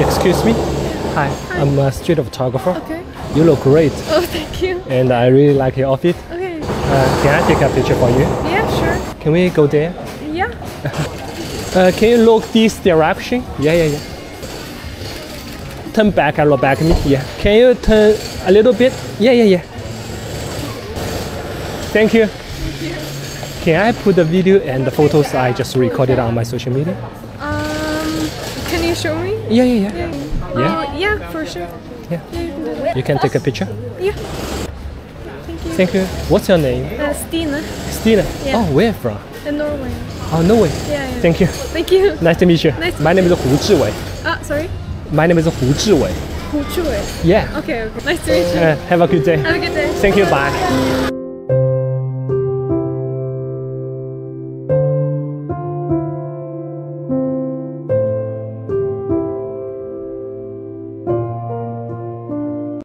Excuse me. Hi. I'm a street photographer. Okay. You look great. Oh, thank you. And I really like your outfit. Okay. Can I take a picture for you? Yeah, sure. Can we go there? Yeah. Can you look this direction? Yeah. Turn back a little back me. Yeah. Can you turn a little bit? Yeah. Thank you. Can I put the video and the photos I just recorded on my social media? Can you show me? Yeah. Yeah, for sure. Yeah. Yeah, you can do that. You can take a picture. Yeah. Thank you. Thank you. What's your name? Stina. Stina. Yeah. Oh, where from? In Norway. Oh, Norway. Yeah. Thank you. Thank you. Nice to meet you. Nice to My name is Hu Zhiwei. Sorry. My name is Hu Zhiwei. Hu Zhiwei. Yeah. Okay. Nice to meet you. Have a good day. Have a good day. Thank you. Bye.